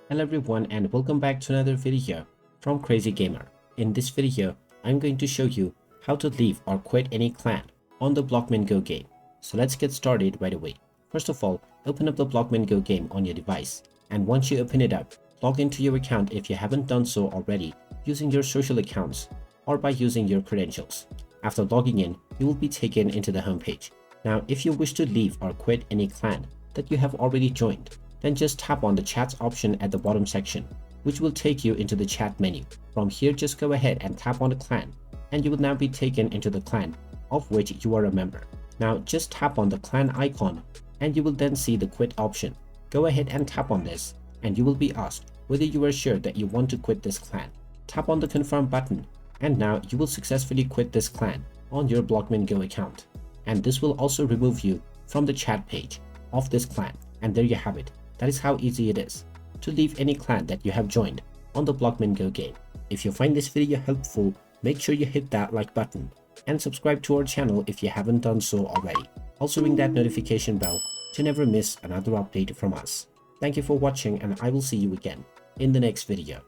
Hello everyone and welcome back to another video from Crazy Gamer. In this video, I'm going to show you how to leave or quit any clan on the Blockman Go game. So let's get started right away. First of all, open up the Blockman Go game on your device, and once you open it up, log into your account if you haven't done so already using your social accounts or by using your credentials. After logging in, you will be taken into the homepage. Now, if you wish to leave or quit any clan that you have already joined, then just tap on the chat option at the bottom section, which will take you into the chat menu. From here, just go ahead and tap on the clan, and you will now be taken into the clan of which you are a member. Now just tap on the clan icon, and you will then see the quit option. Go ahead and tap on this, and you will be asked whether you are sure that you want to quit this clan. Tap on the confirm button, and now you will successfully quit this clan on your Blockman Go account. And this will also remove you from the chat page of this clan. And there you have it. That is how easy it is to leave any clan that you have joined on the Blockman Go game. If you find this video helpful, make sure you hit that like button and subscribe to our channel if you haven't done so already. Also ring that notification bell to never miss another update from us. Thank you for watching, and I will see you again in the next video.